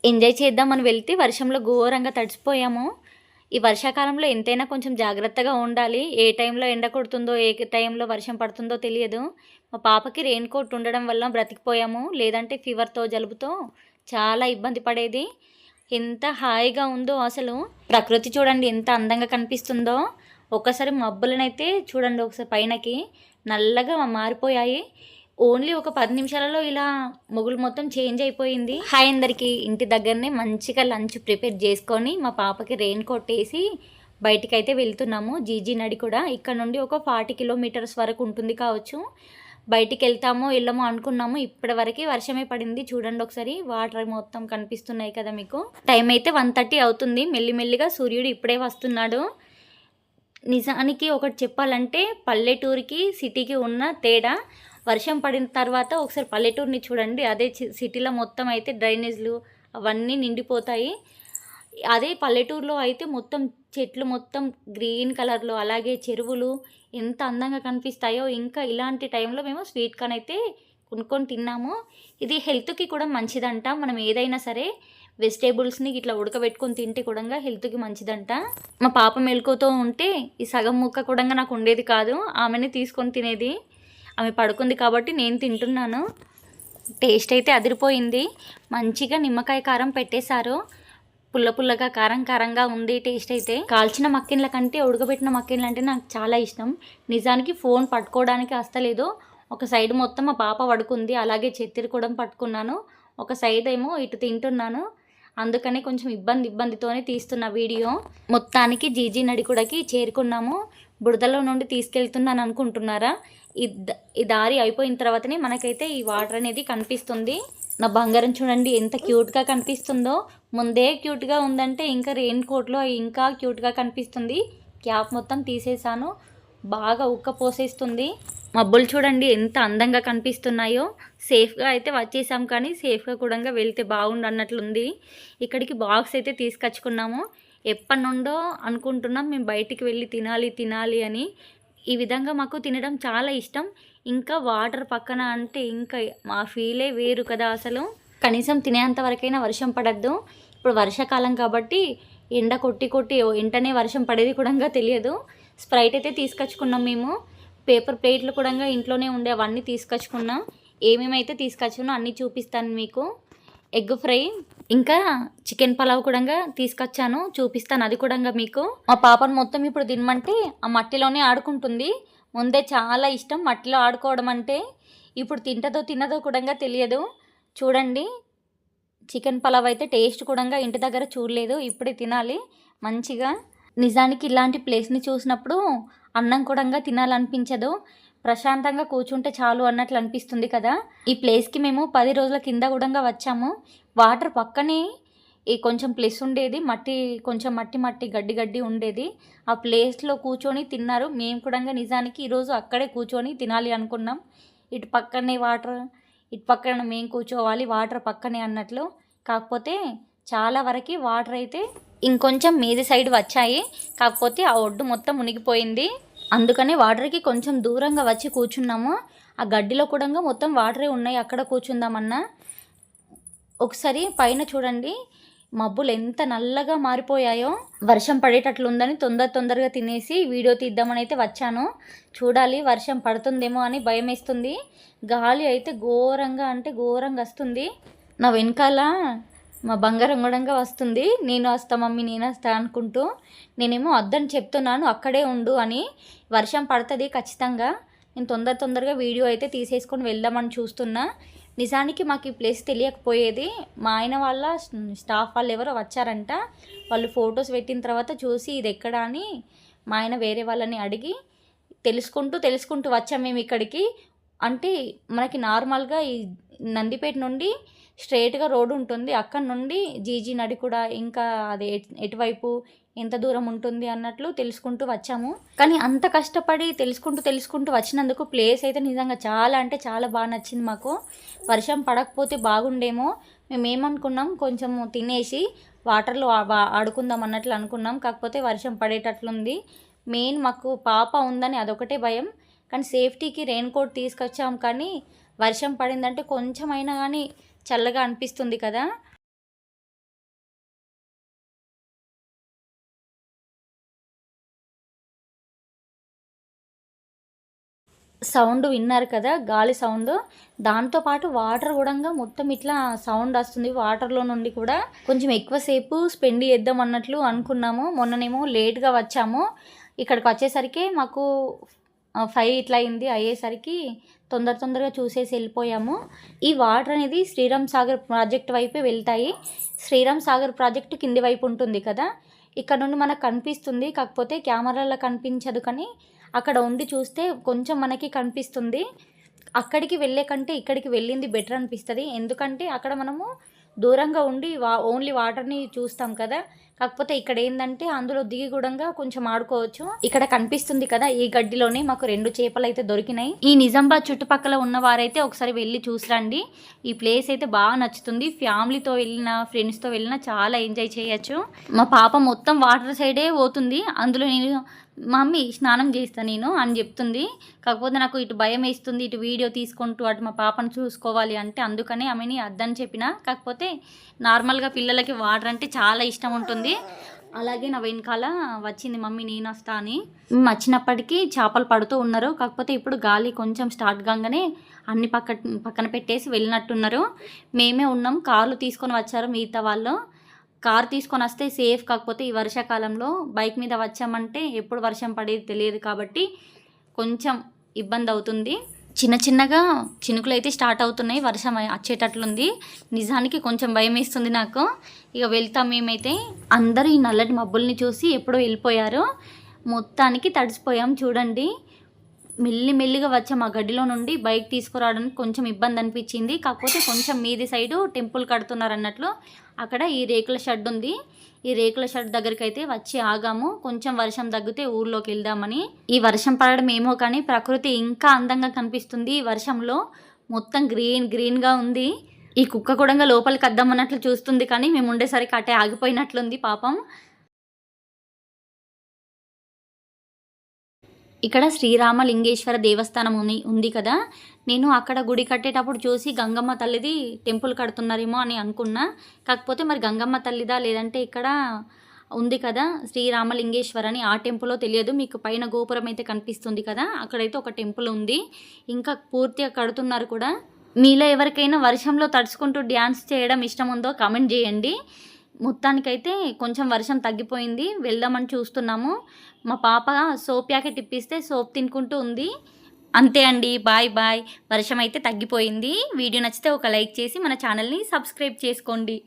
Enjoy చేద్దామని వెళ్తే వర్షంలో ఘోరంగా తడిసిపోయాము. ఈ వర్షాకాలంలో ఎంతైనా కొంచెం జాగ్రత్తగా ఉండాలి. ఏ టైంలో ఎండ కొడుతుందో, ఏ టైంలో వర్షం పడుతుందో తెలియదు. మా పాపకి రెయిన్ కోట్ ఉండడం వల్ల బ్రతికిపోయాము. లేదంటే ఫీవర్‌తో, జలుబుతో చాలా ఇబ్బంది పడేది. ఎంత హాయిగా ఉందో అసలు. ప్రకృతి చూడండి ఎంత అందంగా కనిపిస్తుందో. ఒక్కసారి మబ్బులనైతే చూడండి ఒకసారి పైనకి నల్లగా మారిపోయాయి. ఓన్లీ ఒక 10 నిమిషాలలో ఇలా మొగులు మొత్తం చేంజ్ అయిపోయింది. హాయ్ అందరికీ. ఇంటి దగ్గరనే మంచిగా లంచ్ ప్రిపేర్ చేసుకొని మా పాపకి రెయిన్ కోట్ వేసి బయటికైతే వెళ్తున్నాము. జీజీ నడి కూడా ఇక్కడ నుండి ఒక 40 కిలోమీటర్స్ వరకు ఉంటుంది కావచ్చు. బయటికి వెళ్తామో వెళ్ళమో అనుకున్నాము. ఇప్పటి వరకు వర్షమే పడింది. చూడండి ఒకసారి వాటర్ మొత్తం కనిపిస్తున్నాయి కదా మీకు. టైం అయితే 1:30 అవుతుంది. మెల్లిమెల్లిగా సూర్యుడు ఇప్పుడే వస్తున్నాడు. నిజానికి ఒకటి చెప్పాలంటే పల్లెటూరికి సిటీకి ఉన్న తేడా, వర్షం పడిన తర్వాత ఒకసారి పల్లెటూరుని చూడండి. అదే సిటీలో మొత్తం అయితే డ్రైనేజ్లు అవన్నీ నిండిపోతాయి. అదే పల్లెటూరులో అయితే మొత్తం చెట్లు మొత్తం గ్రీన్ కలర్లో, అలాగే చెరువులు ఎంత అందంగా కనిపిస్తాయో. ఇంకా ఇలాంటి టైంలో మేము స్వీట్ కార్న్ అయితే కొనుక్కొని తిన్నాము. ఇది హెల్త్కి కూడా మంచిదంట. మనం ఏదైనా సరే వెజిటేబుల్స్ని ఇట్లా ఉడకబెట్టుకొని తింటే కూడా హెల్త్కి మంచిదంట. మా పాప మెలకువతో ఉంటే ఈ సగం ముక్క కూడా నాకు ఉండేది కాదు. ఆమెని తీసుకొని తినేది. ఆమె పడుకుంది కాబట్టి నేను తింటున్నాను. టేస్ట్ అయితే అదిరిపోయింది. మంచిగా నిమ్మకాయ కారం పెట్టేశారు. పుల్ల పుల్లగా కారం కారంగా ఉంది టేస్ట్ అయితే. కాల్చిన మక్కిన్ల కంటే ఉడకబెట్టిన మక్కిన్లు అంటే నాకు చాలా ఇష్టం. నిజానికి ఫోన్ పట్టుకోవడానికి వస్తలేదు. ఒక సైడ్ మొత్తం మా పాప పడుకుంది. అలాగే చెత్తిరి కూడా పట్టుకున్నాను. ఒక సైడ్ ఏమో ఇటు తింటున్నాను. అందుకని కొంచెం ఇబ్బందితోనే తీస్తున్న వీడియో. మొత్తానికి జీజీ నడికుడకి చేరుకున్నాము. బురదలో నుండి తీసుకెళ్తున్నాను అనుకుంటున్నారా? ఈ దారి అయిపోయిన తర్వాతనే మనకైతే ఈ వాటర్ అనేది కనిపిస్తుంది. నా బంగారం చూడండి ఎంత క్యూట్గా కనిపిస్తుందో. ముందే క్యూట్గా ఉందంటే ఇంకా రెయిన్ కోట్లో ఇంకా క్యూట్గా కనిపిస్తుంది. క్యాప్ మొత్తం తీసేసాను. బాగా ఉక్క పోసేస్తుంది. మబ్బులు చూడండి ఎంత అందంగా కనిపిస్తున్నాయో. సేఫ్గా అయితే వచ్చేసాం, కానీ సేఫ్గా కూడా వెళ్తే బాగుండు అన్నట్లుంది. ఇక్కడికి బాక్స్ అయితే తీసుకొచ్చుకున్నాము. ఎప్పటి నుండో అనుకుంటున్నాం మేము బయటికి వెళ్ళి తినాలి అని. ఈ విధంగా మాకు తినడం చాలా ఇష్టం. ఇంకా వాటర్ పక్కన అంటే ఇంకా మా ఫీలే వేరు కదా అసలు. కనీసం తినేంత వరకైనా వర్షం పడద్దు. ఇప్పుడు వర్షాకాలం కాబట్టి ఎండ కొట్టి వెంటనే వర్షం పడేది కూడా తెలియదు. స్ప్రైట్ అయితే తీసుకొచ్చుకున్నాం మేము. పేపర్ ప్లేట్లు కూడా ఇంట్లోనే ఉండే అవన్నీ తీసుకొచ్చుకున్నాం. ఏమేమైతే తీసుకొచ్చుకున్నా అన్నీ చూపిస్తాను మీకు. ఎగ్ ఫ్రై ఇంకా చికెన్ పలావ్ కూడా తీసుకొచ్చాను, చూపిస్తాను అది కూడా మీకు. మా పాపను మొత్తం ఇప్పుడు తినమంటే ఆ మట్టిలోనే ఆడుకుంటుంది. ముందే చాలా ఇష్టం మట్టిలో ఆడుకోవడం అంటే. ఇప్పుడు తినదో కూడా తెలియదు. చూడండి చికెన్ పలావ్ అయితే టేస్ట్ కూడా ఇంటి దగ్గర చూడలేదు. ఇప్పుడే తినాలి మంచిగా. నిజానికి ఇలాంటి ప్లేస్ని చూసినప్పుడు అన్నం కూడా తినాలనిపించదు. ప్రశాంతంగా కూర్చుంటే చాలు అన్నట్లు అనిపిస్తుంది కదా. ఈ ప్లేస్కి మేము 10 రోజుల కింద కూడా వచ్చాము. వాటర్ పక్కనే ఈ కొంచెం ప్లేస్ ఉండేది, కొంచెం మట్టి గడ్డి ఉండేది. ఆ ప్లేస్లో కూర్చొని తిన్నారు. మేము కూడా నిజానికి ఈరోజు అక్కడే కూర్చొని తినాలి అనుకున్నాం. ఇటు పక్కనే వాటర్, ఇటు పక్కన మేము కూర్చోవాలి, వాటర్ పక్కనే అన్నట్లు. కాకపోతే చాలా వరకు వాటర్ అయితే ఇంకొంచెం మీది సైడ్ వచ్చాయి. కాకపోతే ఆ ఒడ్డు మొత్తం మునిగిపోయింది. అందుకనే వాటర్కి కొంచెం దూరంగా వచ్చి కూర్చున్నాము. ఆ గడ్డిలో కూడా మొత్తం వాటరే ఉన్నాయి. అక్కడ కూర్చుందామన్నా. ఒకసారి పైన చూడండి మబ్బులు ఎంత నల్లగా మారిపోయాయో. వర్షం పడేటట్లుందని తొందరగా తినేసి వీడియో తీద్దామని అయితే వచ్చాను. చూడాలి వర్షం పడుతుందేమో అని భయం వేస్తుంది. గాలి అయితే ఘోరంగా వస్తుంది. నా వెనకాల మా బంగారం కూడా వస్తుంది. నేను వస్తా మమ్మీ, నేను వస్తా అనుకుంటూ. నేనేమో వద్దని చెప్తున్నాను, అక్కడే ఉండు అని. వర్షం పడుతుంది ఖచ్చితంగా. నేను తొందరగా వీడియో అయితే తీసేసుకొని వెళ్దామని చూస్తున్నా. నిజానికి మాకు ఈ ప్లేస్ తెలియకపోయేది. మా ఆయన వాళ్ళ స్టాఫ్ వాళ్ళు ఎవరో వచ్చారంట. వాళ్ళు ఫొటోస్ పెట్టిన తర్వాత చూసి ఇది ఎక్కడ అని మా ఆయన వేరే వాళ్ళని అడిగి తెలుసుకుంటూ వచ్చాం మేము ఇక్కడికి. అంటే మనకి నార్మల్గా ఈ నందిపేట నుండి స్ట్రైట్గా రోడ్డు ఉంటుంది. అక్కడ నుండి జీజీ నడి కూడా ఇంకా అది ఎటువైపు ఎంత దూరం ఉంటుంది అన్నట్లు తెలుసుకుంటూ వచ్చాము. కానీ అంత కష్టపడి తెలుసుకుంటూ వచ్చినందుకు ప్లేస్ అయితే నిజంగా చాలా అంటే చాలా బాగా నచ్చింది మాకు. వర్షం పడకపోతే బాగుండేమో. మేము ఏమనుకున్నాం, కొంచెం తినేసి వాటర్లో ఆడుకుందాం అన్నట్లు అనుకున్నాం. కాకపోతే వర్షం పడేటట్లుంది. మెయిన్ మాకు పాప ఉందని అదొకటే భయం. కానీ సేఫ్టీకి రెయిన్ కోట్ తీసుకొచ్చాం. కానీ వర్షం పడిందంటే కొంచెమైనా కానీ చల్లగా అనిపిస్తుంది కదా. సౌండ్ విన్నారు కదా, గాలి సౌండ్. దాంతోపాటు వాటర్ కూడా మొత్తం ఇట్లా సౌండ్ వస్తుంది వాటర్లో నుండి కూడా. కొంచెం ఎక్కువసేపు స్పెండ్ చేద్దాం అన్నట్లు అనుకున్నాము. మొన్ననేమో లేట్గా వచ్చాము, ఇక్కడికి వచ్చేసరికి మాకు 5 ఇట్లా అయ్యేసరికి తొందరగా చూసేసి వెళ్ళిపోయాము. ఈ వాటర్ అనేది శ్రీరామ్ సాగర్ ప్రాజెక్ట్ వైపే వెళ్తాయి. శ్రీరామ్ సాగర్ ప్రాజెక్టు కింది వైపు ఉంటుంది కదా, ఇక్కడ నుండి మనకు కనిపిస్తుంది. కాకపోతే కెమెరాలో కనిపించదు, కానీ అక్కడ ఉండి చూస్తే కొంచెం మనకి కనిపిస్తుంది. అక్కడికి వెళ్ళే కంటే ఇక్కడికి వెళ్ళింది బెటర్ అనిపిస్తుంది. ఎందుకంటే అక్కడ మనము దూరంగా ఉండి ఓన్లీ వాటర్ని చూస్తాం కదా. కాకపోతే ఇక్కడ ఏంటంటే అందులో దిగి కూడా కొంచెం ఆడుకోవచ్చు. ఇక్కడ కనిపిస్తుంది కదా, ఈ గడ్డిలోనే మాకు 2 చేపలు అయితే దొరికినాయి. ఈ నిజామాబాద్ చుట్టుపక్కల ఉన్న వారైతే ఒకసారి వెళ్ళి చూసిరండి. ఈ ప్లేస్ అయితే బాగా నచ్చుతుంది. ఫ్యామిలీతో వెళ్ళినా ఫ్రెండ్స్తో వెళ్ళినా చాలా ఎంజాయ్ చేయొచ్చు. మా పాప మొత్తం వాటర్ సైడే పోతుంది. అందులో నేను మమ్మీ స్నానం చేస్తాను నేను అని చెప్తుంది. కాకపోతే నాకు ఇటు భయం వేస్తుంది, ఇటు వీడియో తీసుకుంటూ అటు మా పాపను చూసుకోవాలి అంటే, అందుకని ఆమెని అద్దని చెప్పిన. కాకపోతే నార్మల్గా పిల్లలకి వాటర్ అంటే చాలా ఇష్టం ఉంటుంది. అలాగే నా వెనకాల వచ్చింది మమ్మీ నేను వస్తా అని. వచ్చినప్పటికీ చేపలు పడుతూ ఉన్నారు. కాకపోతే ఇప్పుడు గాలి కొంచెం స్టార్ట్ కాగానే అన్ని పక్కన పెట్టేసి వెళ్ళినట్టున్నారు. మేమే ఉన్నాం, కార్లు తీసుకొని వచ్చారు మిగతా వాళ్ళు. కార్ తీసుకొని వస్తే సేఫ్. కాకపోతే ఈ వర్షాకాలంలో బైక్ మీద వచ్చామంటే ఎప్పుడు వర్షం పడేది తెలియదు కాబట్టి కొంచెం ఇబ్బంది అవుతుంది. చిన్నగా చినుకులు అయితే స్టార్ట్ అవుతున్నాయి, వర్షం వచ్చేటట్లుంది. నిజానికి కొంచెం భయం వేస్తుంది నాకు. ఇక వెళ్తాం మేమైతే. అందరూ ఈ నల్లటి మబ్బుల్ని చూసి ఎప్పుడో వెళ్ళిపోయారు. మొత్తానికి తడిసిపోయాం చూడండి. మెల్లిగా వచ్చాం ఆ గడ్డిలో నుండి. బైక్ తీసుకురావడానికి కొంచెం ఇబ్బంది అనిపించింది. కాకపోతే కొంచెం మీది సైడు టెంపుల్ కడుతున్నారు అన్నట్లు అక్కడ ఈ రేకుల షెడ్ ఉంది. ఈ రేకుల షెడ్ దగ్గరికి అయితే వచ్చి ఆగాము. కొంచెం వర్షం తగ్గితే ఊర్లోకి వెళ్దామని. ఈ వర్షం పడడం ఏమో కానీ ప్రకృతి ఇంకా అందంగా కనిపిస్తుంది. ఈ వర్షంలో మొత్తం గ్రీన్గా ఉంది. ఈ కుక్క కూడా లోపలికి అద్దామన్నట్లు చూస్తుంది, కానీ మేము ఉండేసరికి అటే ఆగిపోయినట్లుంది పాపం. ఇక్కడ శ్రీరామలింగేశ్వర దేవస్థానం ఉంది కదా, నేను అక్కడ గుడి కట్టేటప్పుడు చూసి గంగమ్మ తల్లిది టెంపుల్ కడుతున్నారేమో అని అనుకున్నా. కాకపోతే మరి గంగమ్మ తల్లిదా లేదంటే ఇక్కడ ఉంది కదా శ్రీరామలింగేశ్వర్ అని, ఆ టెంపుల్లో తెలియదు. మీకు పైన గోపురం అయితే కనిపిస్తుంది కదా, అక్కడైతే ఒక టెంపుల్ ఉంది. ఇంకా పూర్తిగా కడుతున్నారు కూడా. మీలో ఎవరికైనా వర్షంలో తడుచుకుంటూ డ్యాన్స్ చేయడం ఇష్టం ఉందో కామెంట్ చేయండి. మొత్తానికైతే కొంచెం వర్షం తగ్గిపోయింది, వెళ్దామని చూస్తున్నాము. మా పాప సోప్ ప్యాకెట్ ఇప్పిస్తే సోప్ తినుకుంటూ ఉంది. అంతే అండి, బాయ్. వర్షం అయితే తగ్గిపోయింది. వీడియో నచ్చితే ఒక లైక్ చేసి మన ఛానల్ని సబ్స్క్రైబ్ చేసుకోండి.